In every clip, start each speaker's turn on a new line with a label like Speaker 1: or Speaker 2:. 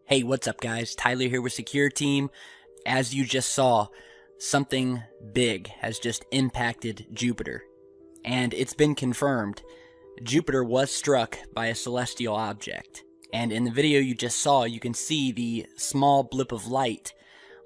Speaker 1: Hey, what's up guys? Tyler here with Secure Team. As you just saw, something big has just impacted Jupiter. And it's been confirmed. Jupiter was struck by a celestial object. And in the video you just saw, you can see the small blip of light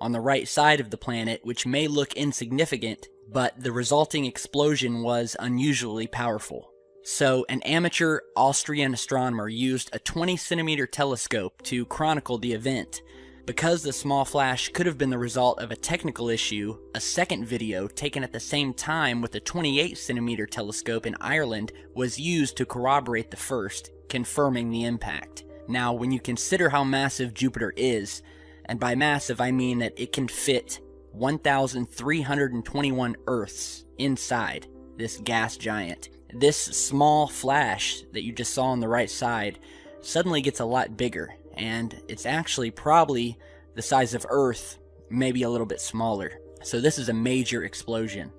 Speaker 1: on the right side of the planet, which may look insignificant, but the resulting explosion was unusually powerful. So, an amateur Austrian astronomer used a 20-centimeter telescope to chronicle the event. Because the small flash could have been the result of a technical issue, a second video taken at the same time with a 28-centimeter telescope in Ireland was used to corroborate the first, confirming the impact. Now, when you consider how massive Jupiter is, and by massive I mean that it can fit 1,321 Earths inside this gas giant, this small flash that you just saw on the right side suddenly gets a lot bigger, and it's actually probably the size of Earth, maybe a little bit smaller. So this is a major explosion.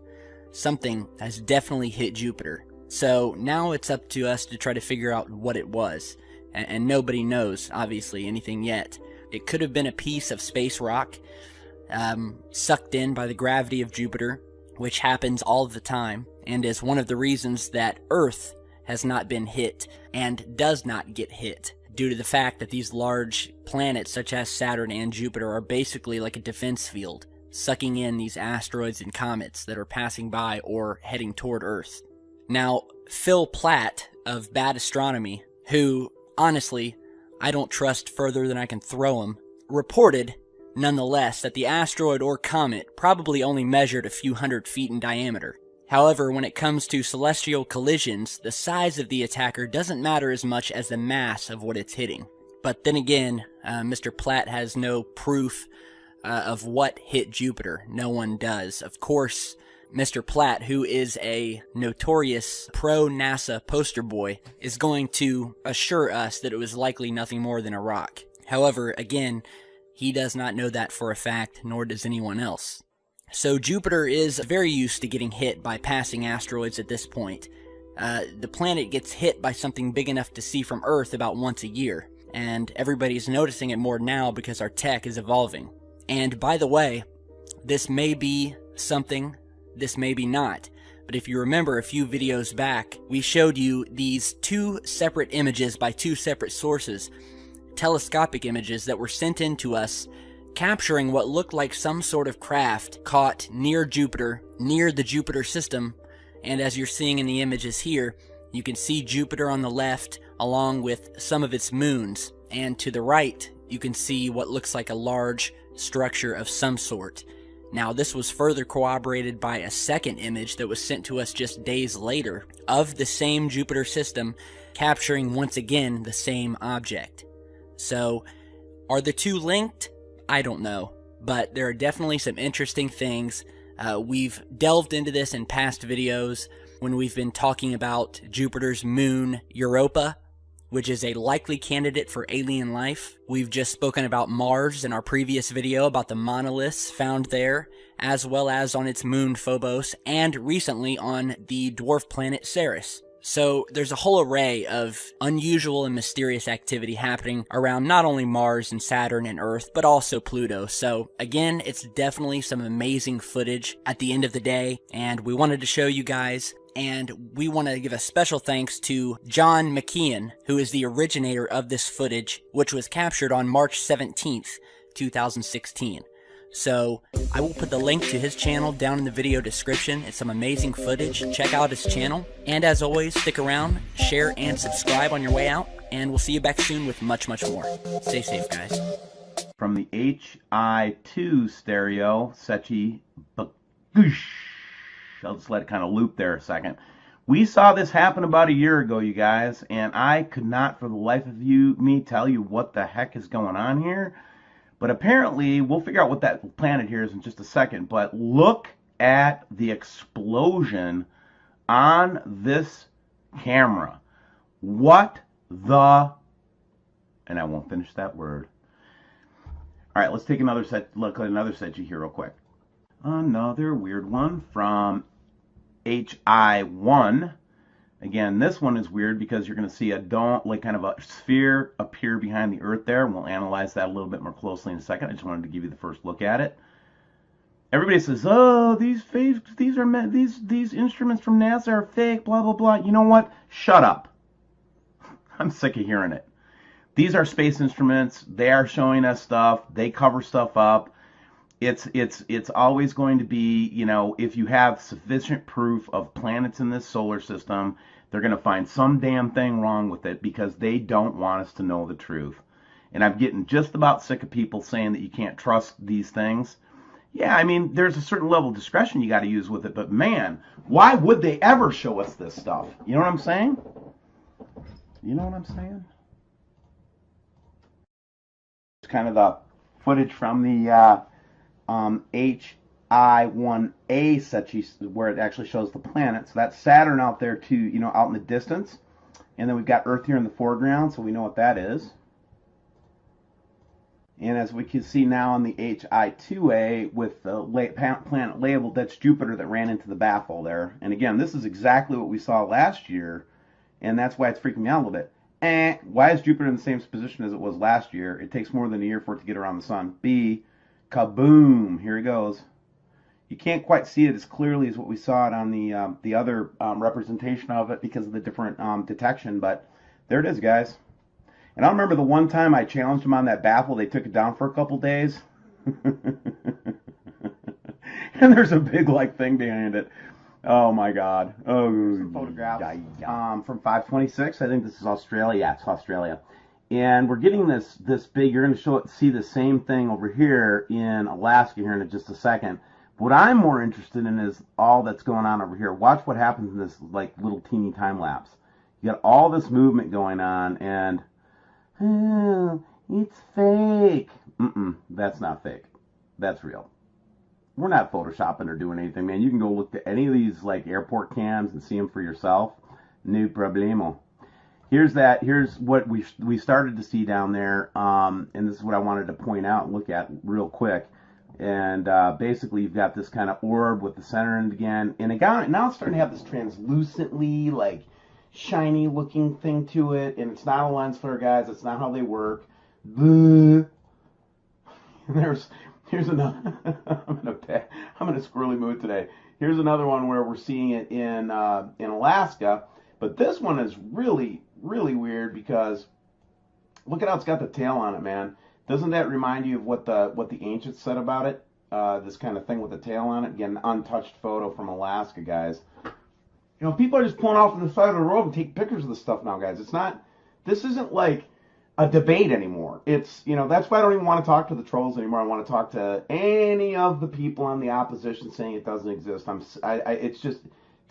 Speaker 1: Something has definitely hit Jupiter. So now it's up to us to try to figure out what it was, and nobody knows, obviously, anything yet. It could have been a piece of space rock sucked in by the gravity of Jupiter, which happens all the time, and is one of the reasons that Earth has not been hit and does not get hit, due to the fact that these large planets such as Saturn and Jupiter are basically like a defense field, sucking in these asteroids and comets that are passing by or heading toward Earth. Now, Phil Platt of Bad Astronomy, who, honestly, I don't trust further than I can throw him, reported nonetheless that the asteroid or comet probably only measured a few hundred feet in diameter. However, when it comes to celestial collisions, the size of the attacker doesn't matter as much as the mass of what it's hitting. But then again, Mr. Platt has no proof of what hit Jupiter. No one does. Of course, Mr. Platt, who is a notorious pro-NASA poster boy, is going to assure us that it was likely nothing more than a rock. However, again, he does not know that for a fact, nor does anyone else. So Jupiter is very used to getting hit by passing asteroids at this point. The planet gets hit by something big enough to see from Earth about once a year, and everybody's noticing it more now because our tech is evolving. And by the way, this may be something, this may be not, but if you remember a few videos back, we showed you these two separate images by two separate sources, telescopic images that were sent in to us, capturing what looked like some sort of craft caught near Jupiter, near the Jupiter system. And as you're seeing in the images here, you can see Jupiter on the left along with some of its moons, and to the right you can see what looks like a large structure of some sort. Now, this was further corroborated by a second image that was sent to us just days later of the same Jupiter system, capturing once again the same object. So, are the two linked? I don't know, but there are definitely some interesting things. We've delved into this in past videos when we've been talking about Jupiter's moon Europa, which is a likely candidate for alien life. We've just spoken about Mars in our previous video about the monoliths found there, as well as on its moon Phobos, and recently on the dwarf planet Ceres. So there's a whole array of unusual and mysterious activity happening around not only Mars and Saturn and Earth, but also Pluto. So again, it's definitely some amazing footage at the end of the day, and we wanted to show you guys. And we want to give a special thanks to John McKeon, who is the originator of this footage, which was captured on March 17th, 2016. So, I will put the link to his channel down in the video description. It's some amazing footage. Check out his channel. And as always, stick around, share, and subscribe on your way out. And we'll see you back soon with much, much more. Stay safe, guys.
Speaker 2: From the HI2 stereo, Sechi Bagush. I'll just let it kind of loop there a second. We saw this happen about a year ago, you guys, and I could not for the life of me tell you what the heck is going on here. But apparently, we'll figure out what that planet here is in just a second. But look at the explosion on this camera. What the... And I won't finish that word. All right, let's take another set. Look at another Sechi here real quick. Another weird one from HI1. Again, this one is weird because you're going to see a dome, like kind of a sphere appear behind the Earth there, and we'll analyze that a little bit more closely in a second. I just wanted to give you the first look at it. Everybody says, "Oh, these instruments from NASA are fake." Blah blah blah. You know what? Shut up. I'm sick of hearing it. These are space instruments. They are showing us stuff. They cover stuff up. It's always going to be, you know, if you have sufficient proof of planets in this solar system, they're going to find some damn thing wrong with it because they don't want us to know the truth. And I'm getting just about sick of people saying that you can't trust these things. Yeah, I mean, there's a certain level of discretion you got to use with it, but man, why would they ever show us this stuff? You know what I'm saying? You know what I'm saying? It's kind of the footage from the HI1A Secchi, where it actually shows the planet. So that's Saturn out there too, you know, out in the distance. And then we've got Earth here in the foreground, so we know what that is. And as we can see now on the HI2A with the planet labeled, that's Jupiter that ran into the baffle there. And again, this is exactly what we saw last year, and that's why it's freaking me out a little bit. Why is Jupiter in the same position as it was last year? It takes more than a year for it to get around the sun. B, kaboom, here it goes. You can't quite see it as clearly as what we saw it on the other representation of it because of the different detection, but there it is, guys. And I remember the one time I challenged them on that baffle, they took it down for a couple days. And there's a big like thing behind it. Oh my God. Oh, some photographs from 526. I think this is Australia. Yeah, it's Australia. And we're getting this big. You're going to see the same thing over here in Alaska here in just a second. What I'm more interested in is all that's going on over here. Watch what happens in this like little teeny time lapse. You got all this movement going on, and it's fake. That's not fake. That's real. We're not photoshopping or doing anything, man. You can go look at any of these like airport cams and see them for yourself. No problemo. Here's what we started to see down there, and this is what I wanted to point out and look at real quick. And basically, you've got this kind of orb with the center end again, and now it's starting to have this translucently, like, shiny-looking thing to it. And it's not a lens flare, guys. It's not how they work. Here's another. I'm in a squirrely mood today. Here's another one where we're seeing it in Alaska, but this one is really, really weird because look at how it's got the tail on it, man. Doesn't that remind you of what the ancients said about it? This kind of thing with the tail on it. Again, an untouched photo from Alaska, guys. You know, people are just pulling off to the side of the road and take pictures of this stuff now, guys. This isn't like a debate anymore. It's, you know, that's why I don't even want to talk to the trolls anymore. I want to talk to any of the people on the opposition saying it doesn't exist. It's just,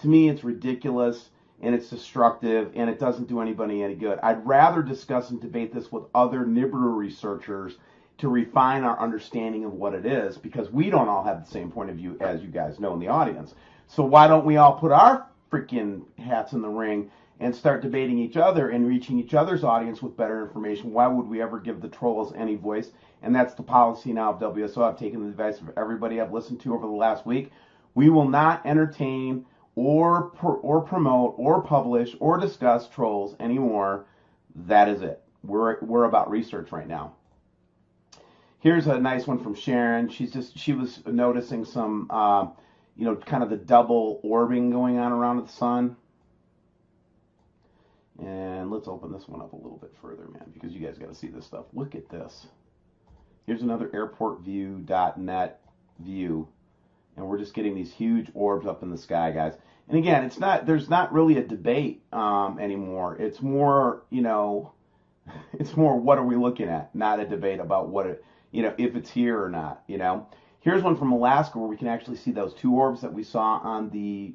Speaker 2: to me, it's ridiculous. And it's destructive, and it doesn't do anybody any good. I'd rather discuss and debate this with other Nibiru researchers to refine our understanding of what it is, because we don't all have the same point of view as you guys know in the audience. So why don't we all put our freaking hats in the ring and start debating each other and reaching each other's audience with better information? Why would we ever give the trolls any voice? And that's the policy now of WSO. I've taken the advice of everybody I've listened to over the last week. We will not entertain or promote or publish or discuss trolls anymore. That is it. We're about research right now. Here's a nice one from Sharon. She was noticing some you know, kind of the double orbing going on around the sun. And let's open this one up a little bit further, man, because you guys got to see this stuff. Look at this. Here's another airportview.net view. And we're just getting these huge orbs up in the sky, guys. And again, there's not really a debate anymore. It's more, you know, it's more what are we looking at, not a debate about what it, you know, if it's here or not, you know. Here's one from Alaska where we can actually see those two orbs that we saw on the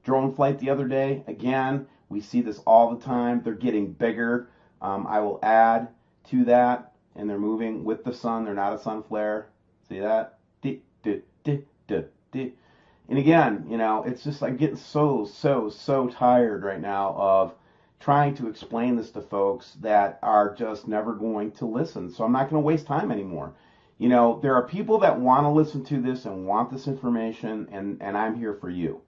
Speaker 2: drone flight the other day. Again, we see this all the time. They're getting bigger. I will add to that, and they're moving with the sun. They're not a sun flare. See that? And again, you know, it's just like getting so tired right now of trying to explain this to folks that are just never going to listen. So I'm not going to waste time anymore. You know, there are people that want to listen to this and want this information, and I'm here for you.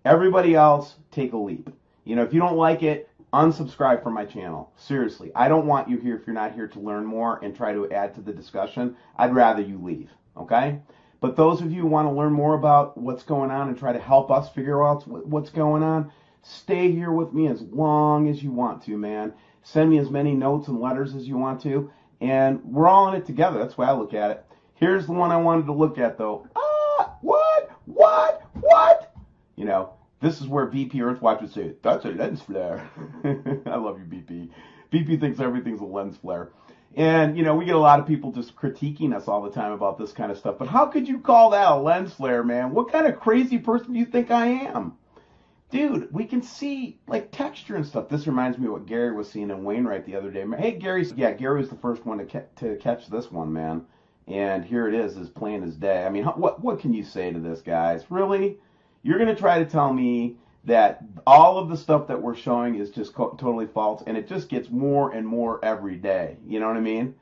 Speaker 2: Everybody else, take a leap. You know, if you don't like it, unsubscribe from my channel. Seriously, I don't want you here if you're not here to learn more and try to add to the discussion. I'd rather you leave, okay? But those of you who want to learn more about what's going on and try to help us figure out what's going on, stay here with me as long as you want to, man. Send me as many notes and letters as you want to, and we're all in it together. That's the way I look at it. Here's the one I wanted to look at, though. What? You know, this is where VP Earthwatch would say, that's a lens flare. I love you, VP. VP thinks everything's a lens flare. And, you know, we get a lot of people just critiquing us all the time about this kind of stuff. But how could you call that a lens flare, man? What kind of crazy person do you think I am? Dude, we can see, like, texture and stuff. This reminds me of what Gary was seeing in Wainwright the other day. Hey, Gary was the first one to catch this one, man. And here it is, as plain as day. I mean, what can you say to this, guys? Really? You're going to try to tell me that all of the stuff that we're showing is just totally false, and it just gets more and more every day. You know what I mean?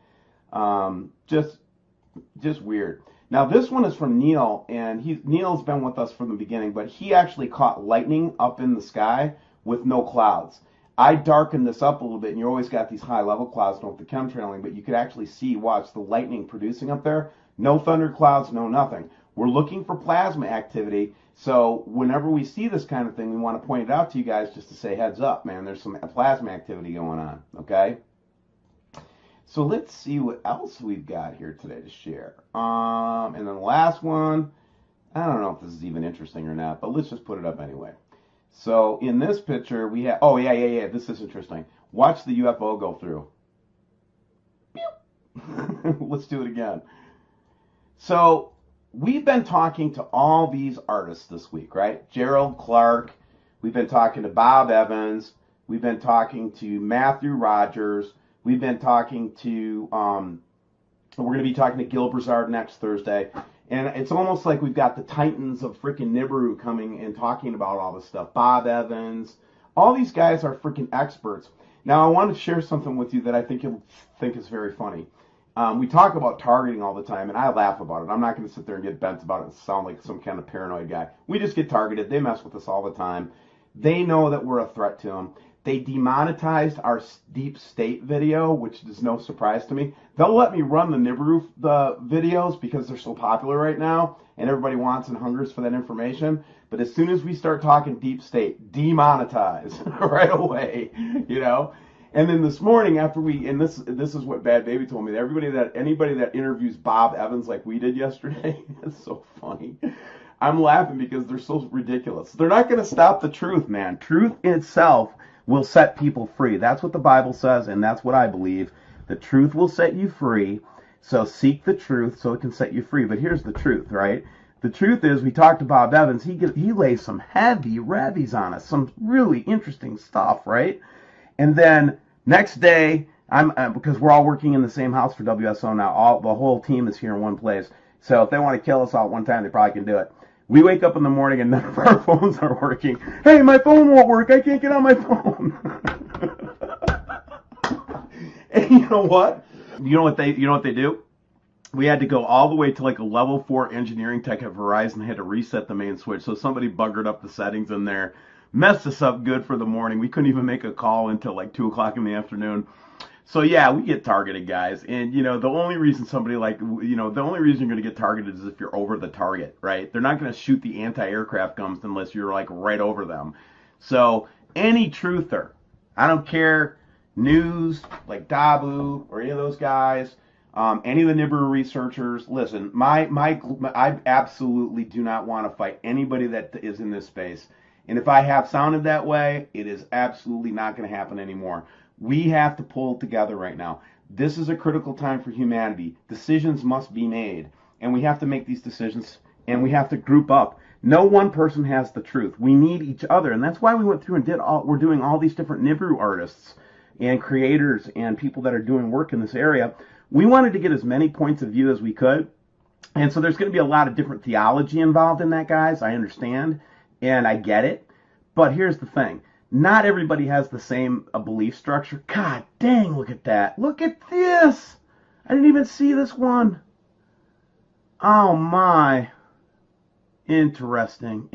Speaker 2: Just weird. Now, this one is from Neil, and Neil's been with us from the beginning, but he actually caught lightning up in the sky with no clouds. I darkened this up a little bit, and you always got these high-level clouds with the chemtrailing, but you could actually watch the lightning producing up there. No thunder clouds, no nothing. We're looking for plasma activity, so whenever we see this kind of thing, we want to point it out to you guys just to say, heads up, man, there's some plasma activity going on, okay? So let's see what else we've got here today to share. And then the last one, I don't know if this is even interesting or not, but let's just put it up anyway. So in this picture, we have, oh, yeah, this is interesting. Watch the UFO go through. Let's do it again. So we've been talking to all these artists this week, right? Gerald Clark, we've been talking to Bob Evans, we've been talking to Matthew Rogers, we've been talking to, we're going to be talking to Gil Broussard next Thursday. And it's almost like we've got the titans of freaking Nibiru coming and talking about all this stuff. Bob Evans, all these guys are freaking experts. Now, I want to share something with you that I think you'll think is very funny. We talk about targeting all the time, and I laugh about it. I'm not going to sit there and get bent about it and sound like some kind of paranoid guy. We just get targeted. They mess with us all the time. They know that we're a threat to them. They demonetized our deep state video, which is no surprise to me. They'll let me run the Nibiru videos because they're so popular right now, and everybody wants and hungers for that information. But as soon as we start talking deep state, demonetize right away, you know. And then this morning, after this is what Bad Baby told me. Anybody that interviews Bob Evans like we did yesterday, it's so funny. I'm laughing because they're so ridiculous. They're not going to stop the truth, man. Truth itself will set people free. That's what the Bible says, and that's what I believe. The truth will set you free, so seek the truth so it can set you free. But here's the truth, right? The truth is, we talked to Bob Evans. He lays some heavy revies on us, some really interesting stuff, right? And then next day, because we're all working in the same house for WSO now. The whole team is here in one place. So if they want to kill us all at one time, they probably can do it. We wake up in the morning and none of our phones are working. Hey, my phone won't work. I can't get on my phone. And you know what? You know what they do? We had to go all the way to like a level 4 engineering tech at Verizon. They had to reset the main switch. So somebody buggered up the settings in there, messed us up good for the morning. We couldn't even make a call until like 2 o'clock in the afternoon. So yeah, we get targeted, guys. And you know, the only reason you're going to get targeted is if you're over the target, right? They're not going to shoot the anti-aircraft guns unless you're like right over them. So any truther, I don't care, news like Dabu or any of those guys, any of the Nibiru researchers, listen, I absolutely do not want to fight anybody that is in this space. And if I have sounded that way, it is absolutely not going to happen anymore. We have to pull together right now. This is a critical time for humanity. Decisions must be made, and we have to make these decisions, and we have to group up. No one person has the truth. We need each other, and that's why we went through and we're doing all these different Nibiru artists and creators and people that are doing work in this area. We wanted to get as many points of view as we could, and so there's going to be a lot of different theology involved in that, guys. I understand, and I get it, but here's the thing. Not everybody has the same belief structure. God dang, look at that. Look at this. I didn't even see this one. Oh my. Interesting.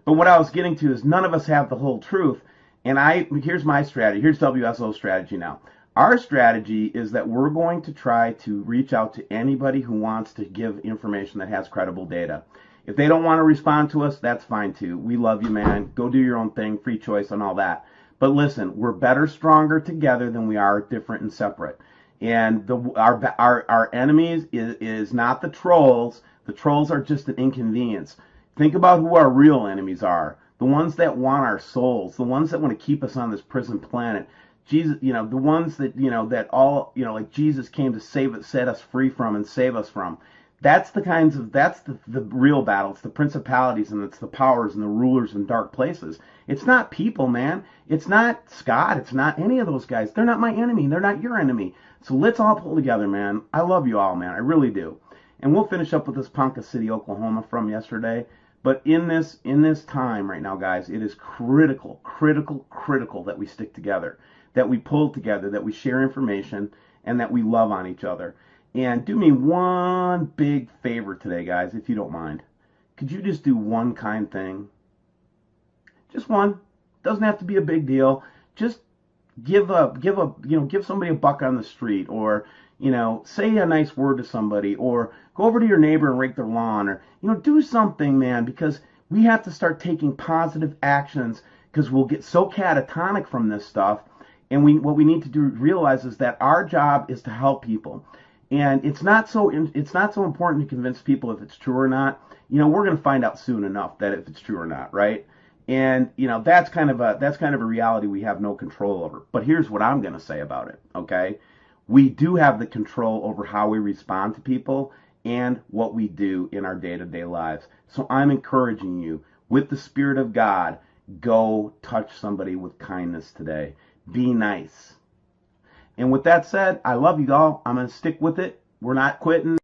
Speaker 2: But what I was getting to is none of us have the whole truth. And here's my strategy. Here's WSO's strategy now. Our strategy is that we're going to try to reach out to anybody who wants to give information that has credible data. If they don't want to respond to us, that's fine too. We love you, man. Go do your own thing, free choice and all that. But listen, we're better, stronger together than we are different and separate. And our enemies is not the trolls. The trolls are just an inconvenience. Think about who our real enemies are. The ones that want our souls, the ones that want to keep us on this prison planet. Jesus, the ones that, like Jesus came to set us free from and save us from. That's the real battle. It's the principalities and it's the powers and the rulers in dark places. It's not people, man. It's not Scott. It's not any of those guys. They're not my enemy. They're not your enemy. So let's all pull together, man. I love you all, man. I really do. And we'll finish up with this Ponca City, Oklahoma from yesterday. But in this time right now, guys, it is critical that we stick together, that we pull together, that we share information, and that we love on each other. And do me one big favor today, guys, if you don't mind. Could you just do one kind thing? Just one. Doesn't have to be a big deal. Just give somebody a buck on the street, or say a nice word to somebody, or go over to your neighbor and rake their lawn, or do something, man, because we have to start taking positive actions, because we'll get so catatonic from this stuff. And what we need to realize is that our job is to help people. And it's not so important to convince people if it's true or not. We're going to find out soon enough that if it's true or not, right? And that's kind of a reality we have no control over. But here's what I'm going to say about it, okay? We do have the control over how we respond to people and what we do in our day-to-day lives. So I'm encouraging you, with the Spirit of God, go touch somebody with kindness today. Be nice. And with that said, I love you all. I'm going to stick with it. We're not quitting.